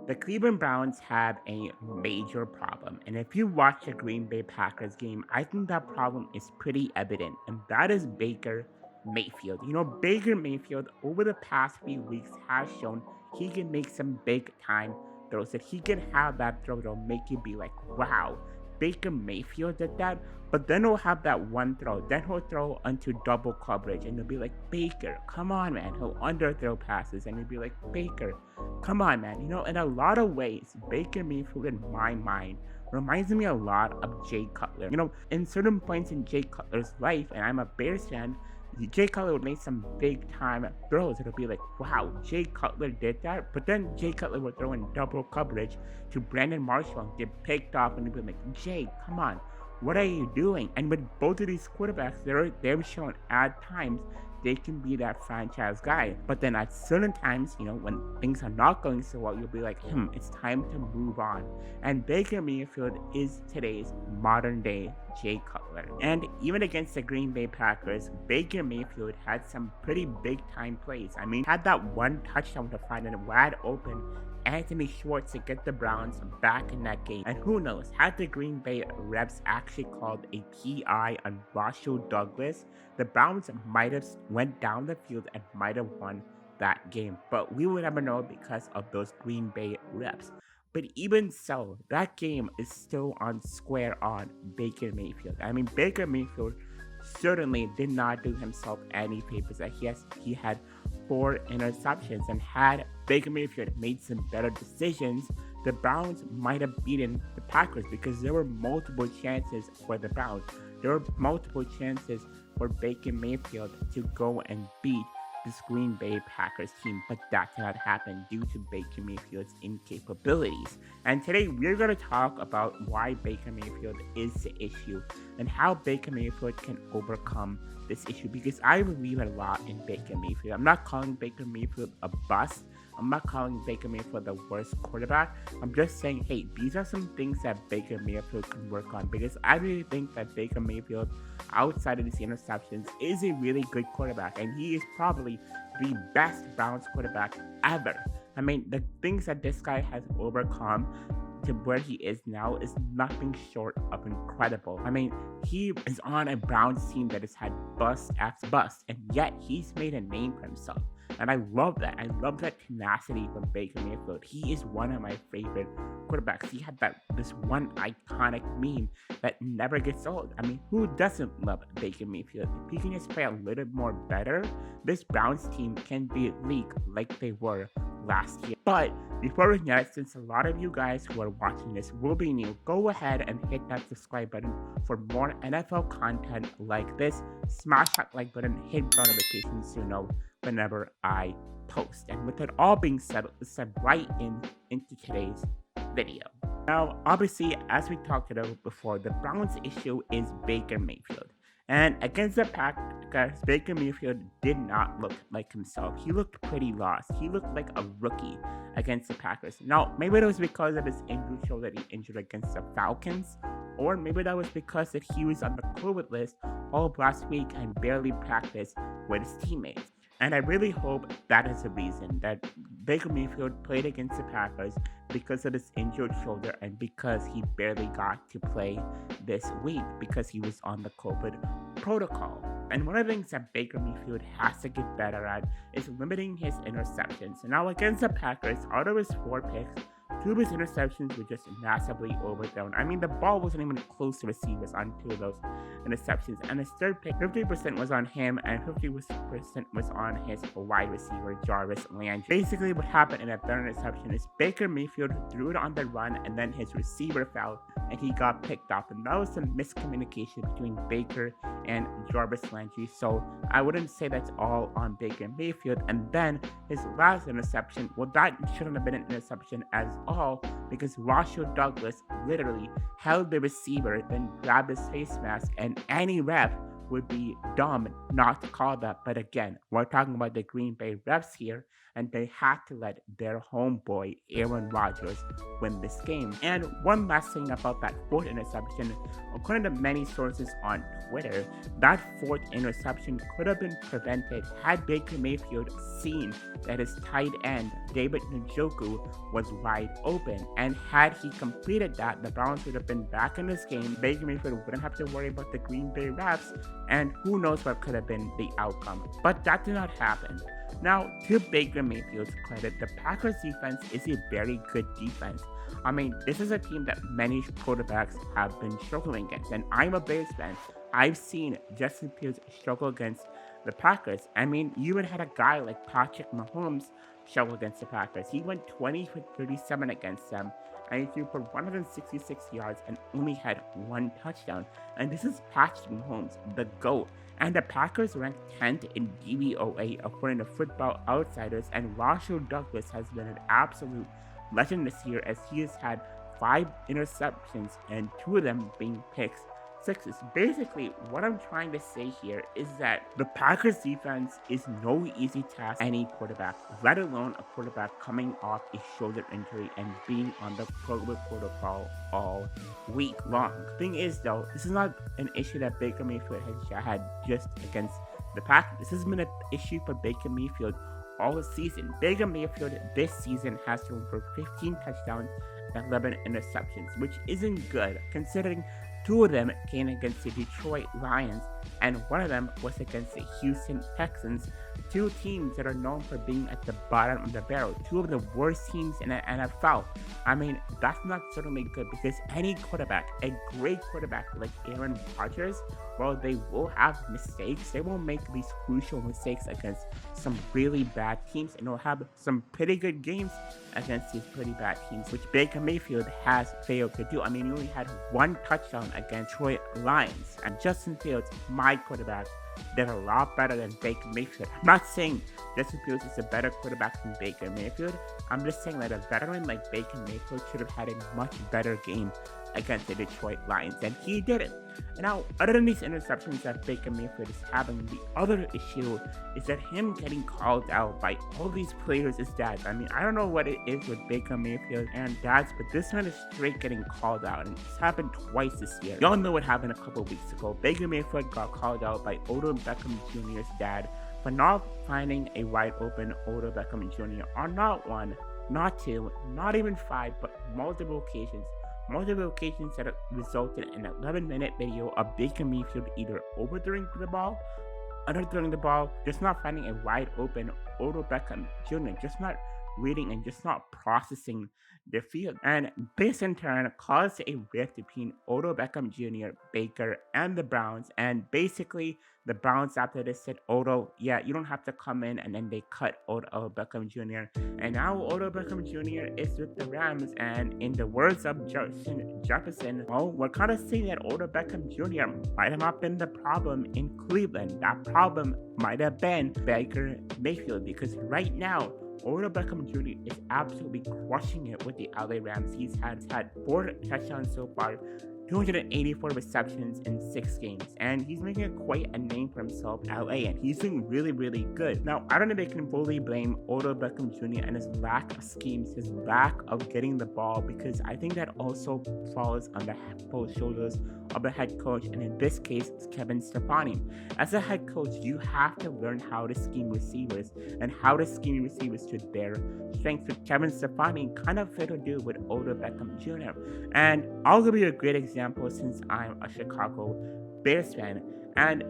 The Cleveland Browns have a major problem, and if you watch the Green Bay Packers game, I think that problem is pretty evident, and that is Baker Mayfield. Baker Mayfield over the past few weeks has shown he can make some big time throws, that he can have that throw that'll make you be like, wow, Baker Mayfield did that. But then he'll have that one throw, then he'll throw into double coverage, and you'll be like, Baker, come on, man. He'll underthrow passes, and you'll be like, Baker, come on, man. In a lot of ways, Baker Mayfield, in my mind, reminds me a lot of Jay Cutler. In certain points in Jay Cutler's life, and I'm a Bears fan, Jay Cutler would make some big time throws. It'll be like, wow, Jay Cutler did that. But then Jay Cutler would throw in double coverage to Brandon Marshall and get picked off, and he'd be like, Jay, come on, what are you doing? And with both of these quarterbacks, they've shown at times they can be that franchise guy. But then at certain times, when things are not going so well, you'll be like, it's time to move on. And Baker Mayfield is today's modern day Jay Cutler. And even against the Green Bay Packers, Baker Mayfield had some pretty big time plays. I mean, had that one touchdown to find a wide open Anthony Schwartz to get the Browns back in that game. And who knows, had the Green Bay refs actually called a PI on Marshall Douglas, the Browns might have went down the field and might have won that game. But we would never know because of those Green Bay refs. But even so, that game is still on square on Baker Mayfield. I mean, Baker Mayfield certainly did not do himself any favors. He had 4 interceptions, and had Baker Mayfield made some better decisions, the Browns might have beaten the Packers, because there were multiple chances for the Browns. There were multiple chances for Baker Mayfield to go and beat this Green Bay Packers team, but that cannot happen due to Baker Mayfield's incapabilities. And today we're going to talk about why Baker Mayfield is the issue and how Baker Mayfield can overcome this issue, because I believe a lot in Baker Mayfield. I'm not calling Baker Mayfield a bust. I'm not calling Baker Mayfield the worst quarterback. I'm just saying, hey, these are some things that Baker Mayfield can work on, because I really think that Baker Mayfield, outside of these interceptions, is a really good quarterback, and he is probably the best Browns quarterback ever. I mean, the things that this guy has overcome to where he is now is nothing short of incredible. I mean, he is on a Browns team that has had bust after bust, and yet he's made a name for himself. And I love that. I love that tenacity from Baker Mayfield. He is one of my favorite quarterbacks. He had this one iconic meme that never gets old. I mean, who doesn't love Baker Mayfield? If he can just play a little more better, this Browns team can be a league like they were last year. But before we get, since a lot of you guys who are watching this will be new, go ahead and hit that subscribe button for more NFL content like this. Smash that like button, hit notifications to know whenever I post. And with it all being said, let's step right into today's video. Now, obviously, as we talked about before, the Browns' issue is Baker Mayfield. And against the Packers, Baker Mayfield did not look like himself. He looked pretty lost. He looked like a rookie against the Packers. Now, maybe that was because of his injury show that he injured against the Falcons, or maybe that was because that he was on the COVID list all of last week and barely practiced with his teammates. And I really hope that is the reason that Baker Mayfield played against the Packers, because of his injured shoulder and because he barely got to play this week because he was on the COVID protocol. And one of the things that Baker Mayfield has to get better at is limiting his interceptions. And now against the Packers, out of his 4 picks, 2 of his interceptions were just massively overthrown. I mean, the ball wasn't even close to receivers on 2 of those interceptions. And his third pick, 50% was on him and 50% was on his wide receiver, Jarvis Landry. Basically, what happened in that third interception is Baker Mayfield threw it on the run, and then his receiver fell and he got picked up. And that was some miscommunication between Baker and Jarvis Landry. So I wouldn't say that's all on Baker Mayfield. And then his last interception, well, that shouldn't have been an interception as all, because Marshall Douglas literally held the receiver, then grabbed his face mask, and any ref would be dumb not to call that. But again, we're talking about the Green Bay refs here, and they had to let their homeboy Aaron Rodgers win this game. And one last thing about that fourth interception, according to many sources on Twitter, that fourth interception could have been prevented had Baker Mayfield seen that his tight end, David Njoku, was wide open. And had he completed that, the Browns would have been back in this game. Baker Mayfield wouldn't have to worry about the Green Bay refs, and who knows what could have been the outcome. But that did not happen. Now, to Baker Mayfield's credit, the Packers defense is a very good defense. I mean, this is a team that many quarterbacks have been struggling against, and I'm a Bears fan. I've seen Justin Fields struggle against the Packers. I mean, you even had a guy like Patrick Mahomes struggle against the Packers. He went 20 for 37 against them, and he threw for 166 yards and only had one touchdown. And this is Patrick Mahomes, the GOAT. And the Packers ranked 10th in DVOA according to Football Outsiders, and Marshall Douglas has been an absolute legend this year as he has had 5 interceptions and 2 of them being picks. Sixes. Basically, what I'm trying to say here is that the Packers defense is no easy task any quarterback, let alone a quarterback coming off a shoulder injury and being on the COVID protocol all week long. Thing is though, this is not an issue that Baker Mayfield has had just against the Packers. This has been an issue for Baker Mayfield all season. Baker Mayfield this season has thrown for 15 touchdowns and 11 interceptions, which isn't good considering 2 of them came against the Detroit Lions, and 1 of them was against the Houston Texans, 2 teams that are known for being at the bottom of the barrel, 2 of the worst teams in the NFL. I mean, that's not certainly good because any quarterback, a great quarterback like Aaron Rodgers, well, they will have mistakes. They will make these crucial mistakes against some really bad teams, and they'll have some pretty good games against these pretty bad teams, which Baker Mayfield has failed to do. I mean, he only had 1 touchdown against Detroit Lions, and Justin Fields, my quarterback, did a lot better than Baker Mayfield. I'm not saying Justin Fields is a better quarterback than Baker Mayfield. I'm just saying that a veteran like Baker Mayfield should have had a much better game against the Detroit Lions, and he did it. Now, other than these interceptions that Baker Mayfield is having, the other issue is that him getting called out by all these players is dads. I mean, I don't know what it is with Baker Mayfield and dads, but this man is straight getting called out, and it's happened twice this year. Y'all know what happened a couple weeks ago. Baker Mayfield got called out by Odell Beckham Jr.'s dad for not finding a wide open Odell Beckham Jr. on not 1, not 2, not even 5, but multiple occasions. Multiple occasions that resulted in an 11-minute video of Baker Mayfield either overthrowing the ball, underthrowing the ball, just not finding a wide open Odell Beckham Jr., just not reading and just not processing the field. And this in turn caused a rift between Odell Beckham Jr., Baker, and the Browns. And basically, the Browns after this said, Odell, yeah, you don't have to come in, and then they cut Odell Beckham Jr. And now Odell Beckham Jr. is with the Rams, and in the words of Justin Jefferson, well, we're kind of saying that Odell Beckham Jr. might have not been the problem in Cleveland. That problem might have been Baker Mayfield, because right now, Odell Beckham Jr. is absolutely crushing it with the LA Rams. He's had 4 touchdowns so far, 284 receptions in 6 games, and he's making quite a name for himself in LA, and he's doing really, really good. Now, I don't know if they can fully blame Odell Beckham Jr. and his lack of schemes, his lack of getting the ball, because I think that also falls on the full shoulders of the head coach, and in this case, it's Kevin Stephani. As a head coach, you have to learn how to scheme receivers and how to scheme receivers to their strengths, which Kevin Stephani kind of failed to do with Odell Beckham Jr. And I'll give you a great example since I'm a Chicago Bears fan. And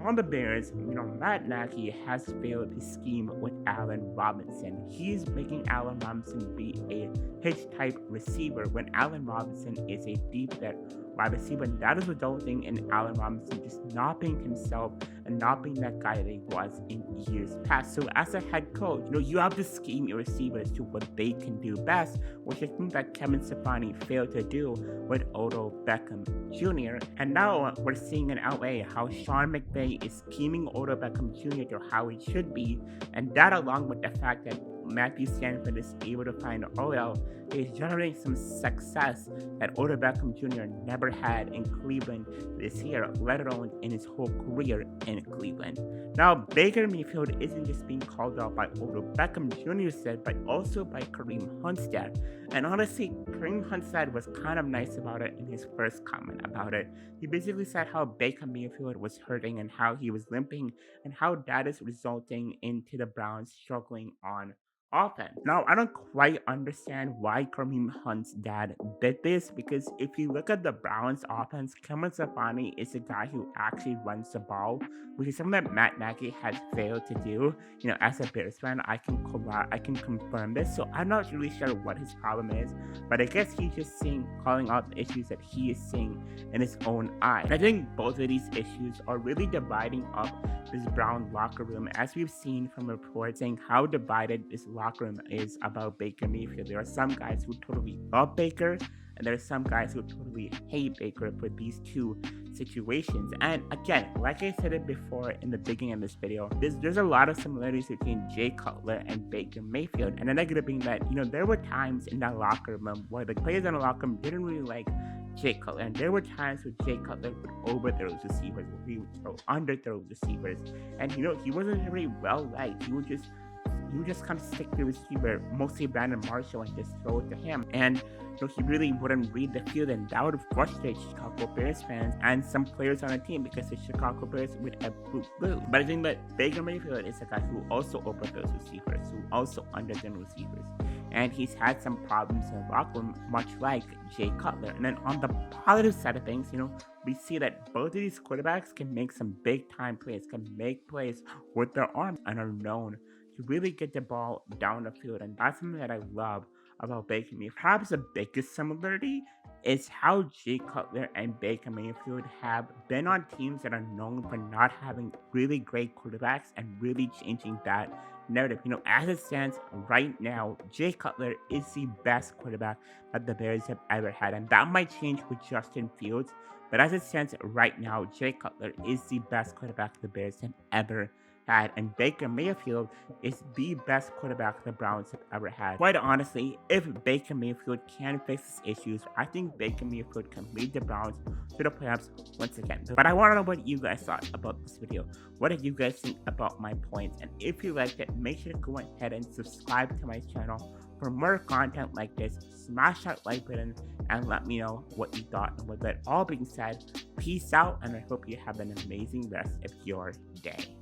on the Bears, Matt Nagy has failed to scheme with Allen Robinson. He's making Allen Robinson be a hitch-type receiver when Allen Robinson is a deep threat wide receiver, and that is resulting in Allen Robinson just not being himself and not being that guy that he was in years past. So as a head coach, you have to scheme your receivers to what they can do best, which I think that Kevin Stephani failed to do with Odell Beckham Jr. And now we're seeing in LA how Sean McVay is scheming Odell Beckham Jr. to how he should be, and that along with the fact that Matthew Stanford is able to find oil, he's generating some success that Odell Beckham Jr. never had in Cleveland this year, let alone in his whole career in Cleveland. Now, Baker Mayfield isn't just being called out by Odell Beckham Jr. said, but also by Kareem Hunt's dad. And honestly, Kareem Hunt's dad was kind of nice about it in his first comment about it. He basically said how Baker Mayfield was hurting and how he was limping and how that is resulting into the Browns struggling on offense. Now, I don't quite understand why Kareem Hunt's dad did this because if you look at the Browns offense, Kevin Stephani is a guy who actually runs the ball, which is something that Matt Nagy has failed to do. You know, as a Bears fan, I can confirm this. So I'm not really sure what his problem is, but I guess he's just calling out the issues that he is seeing in his own eye. And I think both of these issues are really dividing up this Brown locker room, as we've seen from reports saying how divided this locker room is about Baker Mayfield. There are some guys who totally love Baker, and there are some guys who totally hate Baker for these two situations. And again, like I said it before in the beginning of this video, there's a lot of similarities between Jay Cutler and Baker Mayfield. And the negative being that, you know, there were times in that locker room where the players in the locker room didn't really like Jay Cutler, and there were times where Jay Cutler would overthrow his receivers, or he would underthrow receivers, and you know, he wasn't very well liked. He would just kind of stick to the receiver, mostly Brandon Marshall, and just throw it to him. And you know, he really wouldn't read the field, and that would frustrate Chicago Bears fans and some players on the team because the Chicago Bears would boo. But I think that Baker Mayfield is a guy who also overthrows receivers, who also underthrows receivers. And he's had some problems in the locker room, much like Jay Cutler. And then on the positive side of things, you know, we see that both of these quarterbacks can make some big time plays, can make plays with their arms, and are known to really get the ball down the field. And that's something that I love about Baker Mayfield. Perhaps the biggest similarity is how Jay Cutler and Baker Mayfield have been on teams that are known for not having really great quarterbacks and really changing that narrative. You know, as it stands right now, Jay Cutler is the best quarterback that the Bears have ever had, and that might change with Justin Fields. But as it stands right now, Jay Cutler is the best quarterback the Bears have ever had, and Baker Mayfield is the best quarterback the Browns have ever had. Quite honestly, if Baker Mayfield can fix his issues, I think Baker Mayfield can lead the Browns to the playoffs once again. But I want to know what you guys thought about this video. What did you guys think about my points? And if you liked it, make sure to go ahead and subscribe to my channel for more content like this. Smash that like button and let me know what you thought. And with that all being said, peace out, and I hope you have an amazing rest of your day.